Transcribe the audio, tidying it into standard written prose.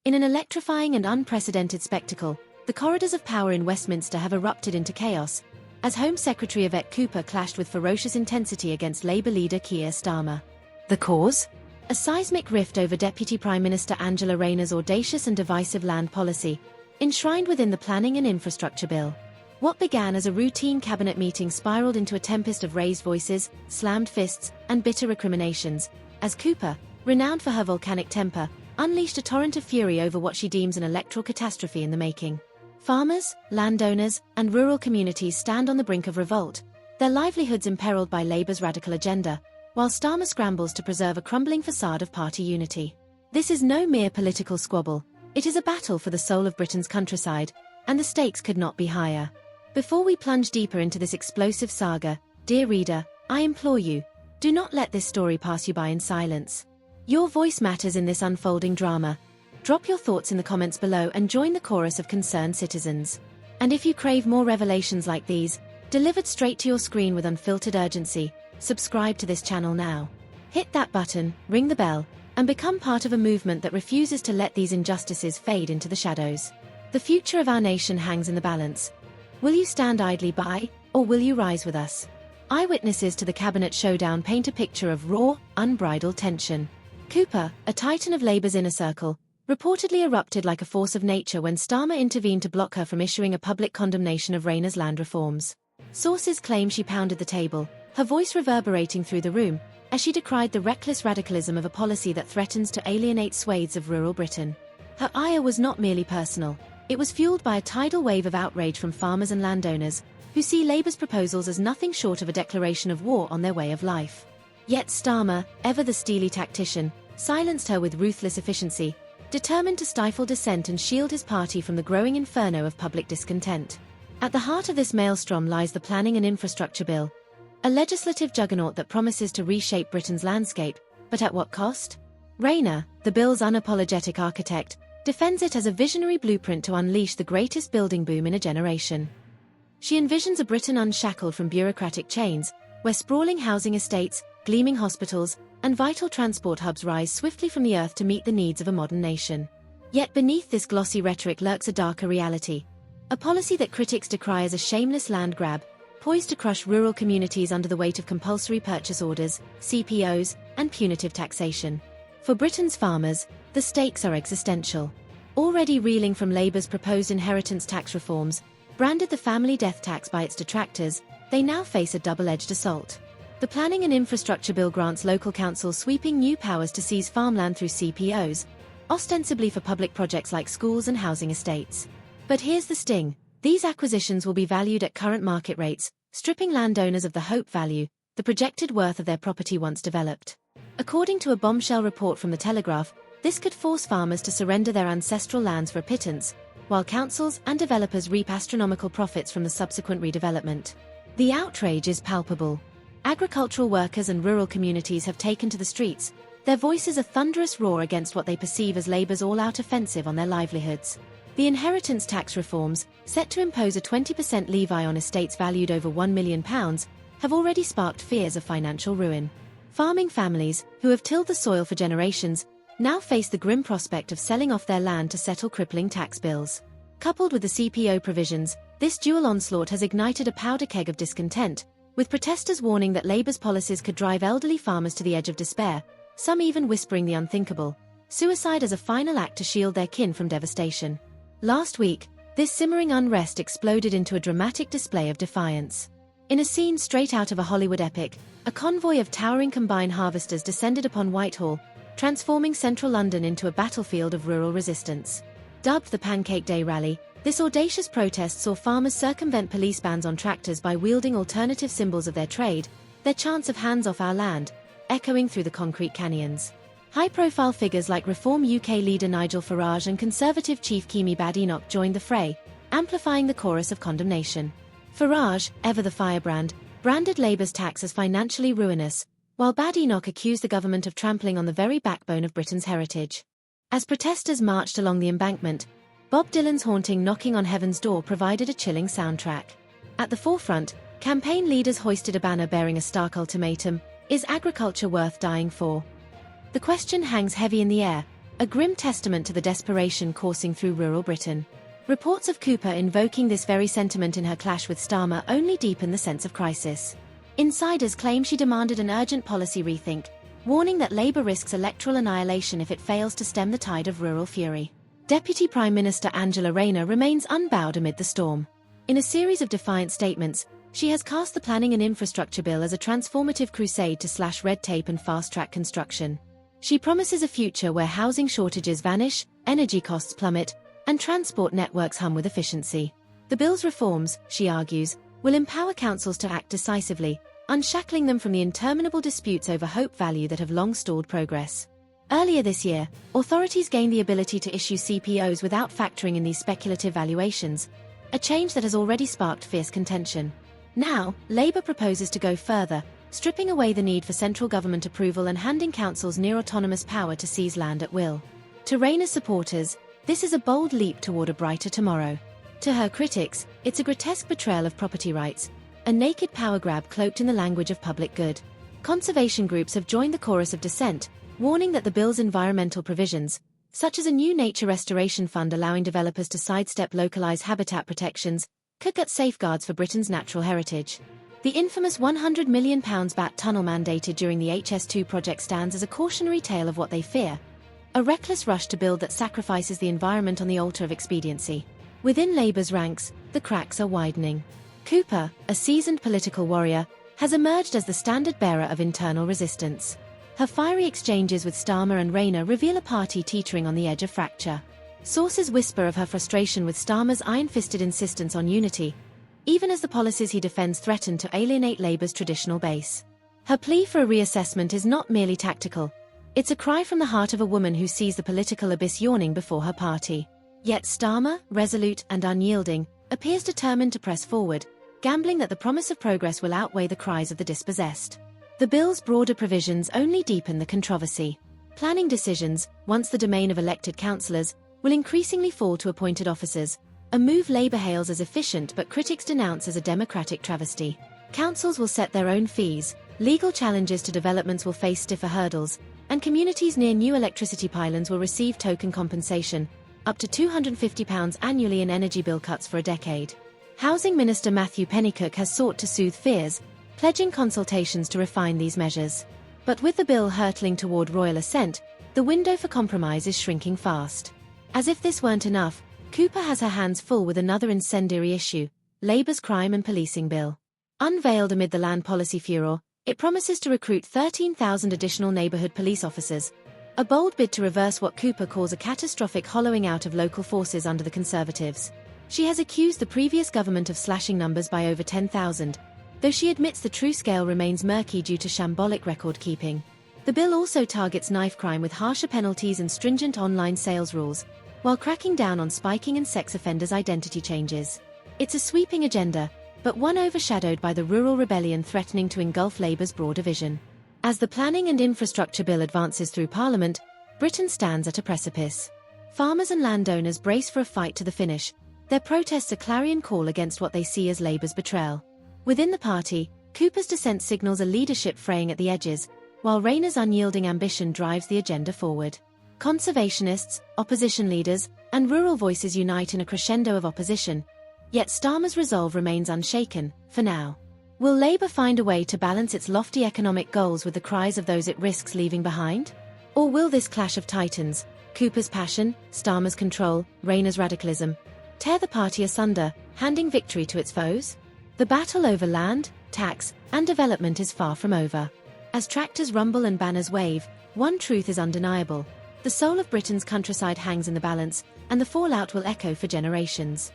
In an electrifying and unprecedented spectacle, the corridors of power in Westminster have erupted into chaos, as Home Secretary Yvette Cooper clashed with ferocious intensity against Labour leader Keir Starmer. The cause? A seismic rift over Deputy Prime Minister Angela Rayner's audacious and divisive land policy, enshrined within the Planning and Infrastructure Bill. What began as a routine cabinet meeting spiraled into a tempest of raised voices, slammed fists, and bitter recriminations, as Cooper, renowned for her volcanic temper, unleashed a torrent of fury over what she deems an electoral catastrophe in the making. Farmers, landowners, and rural communities stand on the brink of revolt, their livelihoods imperiled by Labour's radical agenda, while Starmer scrambles to preserve a crumbling facade of party unity. This is no mere political squabble, it is a battle for the soul of Britain's countryside, and the stakes could not be higher. Before we plunge deeper into this explosive saga, dear reader, I implore you, do not let this story pass you by in silence. Your voice matters in this unfolding drama. Drop your thoughts in the comments below and join the chorus of concerned citizens. And if you crave more revelations like these, delivered straight to your screen with unfiltered urgency, subscribe to this channel now. Hit that button, ring the bell, and become part of a movement that refuses to let these injustices fade into the shadows. The future of our nation hangs in the balance. Will you stand idly by, or will you rise with us? Eyewitnesses to the cabinet showdown paint a picture of raw, unbridled tension. Cooper, a titan of Labour's inner circle, reportedly erupted like a force of nature when Starmer intervened to block her from issuing a public condemnation of Rayner's land reforms. Sources claim she pounded the table, her voice reverberating through the room, as she decried the reckless radicalism of a policy that threatens to alienate swathes of rural Britain. Her ire was not merely personal, it was fueled by a tidal wave of outrage from farmers and landowners, who see Labour's proposals as nothing short of a declaration of war on their way of life. Yet Starmer, ever the steely tactician, silenced her with ruthless efficiency, determined to stifle dissent and shield his party from the growing inferno of public discontent. At the heart of this maelstrom lies the Planning and Infrastructure Bill, a legislative juggernaut that promises to reshape Britain's landscape, but at what cost? Rayner, the bill's unapologetic architect, defends it as a visionary blueprint to unleash the greatest building boom in a generation. She envisions a Britain unshackled from bureaucratic chains, where sprawling housing estates, gleaming hospitals, and vital transport hubs rise swiftly from the earth to meet the needs of a modern nation. Yet beneath this glossy rhetoric lurks a darker reality. A policy that critics decry as a shameless land grab, poised to crush rural communities under the weight of compulsory purchase orders, CPOs, and punitive taxation. For Britain's farmers, the stakes are existential. Already reeling from Labour's proposed inheritance tax reforms, branded the family death tax by its detractors, they now face a double-edged assault. The Planning and Infrastructure Bill grants local councils sweeping new powers to seize farmland through CPOs, ostensibly for public projects like schools and housing estates. But here's the sting. These acquisitions will be valued at current market rates, stripping landowners of the hope value, the projected worth of their property once developed. According to a bombshell report from The Telegraph, this could force farmers to surrender their ancestral lands for a pittance, while councils and developers reap astronomical profits from the subsequent redevelopment. The outrage is palpable. Agricultural workers and rural communities have taken to the streets, their voices a thunderous roar against what they perceive as Labour's all-out offensive on their livelihoods. The inheritance tax reforms, set to impose a 20% levy on estates valued over £1 million, have already sparked fears of financial ruin. Farming families, who have tilled the soil for generations, now face the grim prospect of selling off their land to settle crippling tax bills. Coupled with the CPO provisions, this dual onslaught has ignited a powder keg of discontent, with protesters warning that Labour's policies could drive elderly farmers to the edge of despair, some even whispering the unthinkable: suicide as a final act to shield their kin from devastation. Last week, this simmering unrest exploded into a dramatic display of defiance. In a scene straight out of a Hollywood epic, a convoy of towering combine harvesters descended upon Whitehall, transforming central London into a battlefield of rural resistance. Dubbed the Pancake Day Rally, this audacious protest saw farmers circumvent police bans on tractors by wielding alternative symbols of their trade, their chants of "hands off our land" echoing through the concrete canyons. High-profile figures like Reform UK leader Nigel Farage and Conservative chief Kemi Badenoch joined the fray, amplifying the chorus of condemnation. Farage, ever the firebrand, branded Labour's tax as financially ruinous, while Badenoch accused the government of trampling on the very backbone of Britain's heritage. As protesters marched along the embankment, Bob Dylan's haunting "Knocking on Heaven's Door" provided a chilling soundtrack. At the forefront, campaign leaders hoisted a banner bearing a stark ultimatum: is agriculture worth dying for? The question hangs heavy in the air, a grim testament to the desperation coursing through rural Britain. Reports of Cooper invoking this very sentiment in her clash with Starmer only deepen the sense of crisis. Insiders claim she demanded an urgent policy rethink, warning that Labour risks electoral annihilation if it fails to stem the tide of rural fury. Deputy Prime Minister Angela Rayner remains unbowed amid the storm. In a series of defiant statements, she has cast the Planning and Infrastructure Bill as a transformative crusade to slash red tape and fast-track construction. She promises a future where housing shortages vanish, energy costs plummet, and transport networks hum with efficiency. The bill's reforms, she argues, will empower councils to act decisively, unshackling them from the interminable disputes over hope value that have long stalled progress. Earlier this year, authorities gained the ability to issue CPOs without factoring in these speculative valuations, a change that has already sparked fierce contention. Now, Labour proposes to go further, stripping away the need for central government approval and handing councils near-autonomous power to seize land at will. To Rayner's supporters, this is a bold leap toward a brighter tomorrow. To her critics, it's a grotesque betrayal of property rights, a naked power grab cloaked in the language of public good. Conservation groups have joined the chorus of dissent, warning that the bill's environmental provisions, such as a new nature restoration fund allowing developers to sidestep localized habitat protections, could gut safeguards for Britain's natural heritage. The infamous £100 million Bat tunnel mandated during the HS2 project stands as a cautionary tale of what they fear: a reckless rush to build that sacrifices the environment on the altar of expediency. Within Labour's ranks, the cracks are widening. Cooper, a seasoned political warrior, has emerged as the standard-bearer of internal resistance. Her fiery exchanges with Starmer and Rayner reveal a party teetering on the edge of fracture. Sources whisper of her frustration with Starmer's iron-fisted insistence on unity, even as the policies he defends threaten to alienate Labour's traditional base. Her plea for a reassessment is not merely tactical. It's a cry from the heart of a woman who sees the political abyss yawning before her party. Yet Starmer, resolute and unyielding, appears determined to press forward, gambling that the promise of progress will outweigh the cries of the dispossessed. The bill's broader provisions only deepen the controversy. Planning decisions, once the domain of elected councillors, will increasingly fall to appointed officers, a move Labour hails as efficient but critics denounce as a democratic travesty. Councils will set their own fees, legal challenges to developments will face stiffer hurdles, and communities near new electricity pylons will receive token compensation, up to £250 annually in energy bill cuts for a decade. Housing Minister Matthew Pennycook has sought to soothe fears, pledging consultations to refine these measures. But with the bill hurtling toward royal assent, the window for compromise is shrinking fast. As if this weren't enough, Cooper has her hands full with another incendiary issue: Labour's crime and policing bill. Unveiled amid the land policy furor, it promises to recruit 13,000 additional neighbourhood police officers, a bold bid to reverse what Cooper calls a catastrophic hollowing out of local forces under the Conservatives. She has accused the previous government of slashing numbers by over 10,000, though she admits the true scale remains murky due to shambolic record-keeping. The bill also targets knife crime with harsher penalties and stringent online sales rules, while cracking down on spiking and sex offenders' identity changes. It's a sweeping agenda, but one overshadowed by the rural rebellion threatening to engulf Labour's broader vision. As the Planning and Infrastructure Bill advances through Parliament, Britain stands at a precipice. Farmers and landowners brace for a fight to the finish, their protests a clarion call against what they see as Labour's betrayal. Within the party, Cooper's dissent signals a leadership fraying at the edges, while Rayner's unyielding ambition drives the agenda forward. Conservationists, opposition leaders, and rural voices unite in a crescendo of opposition, yet Starmer's resolve remains unshaken, for now. Will Labour find a way to balance its lofty economic goals with the cries of those it risks leaving behind? Or will this clash of titans, Cooper's passion, Starmer's control, Rayner's radicalism, tear the party asunder, handing victory to its foes? The battle over land, tax, and development is far from over. As tractors rumble and banners wave, one truth is undeniable: the soul of Britain's countryside hangs in the balance, and the fallout will echo for generations.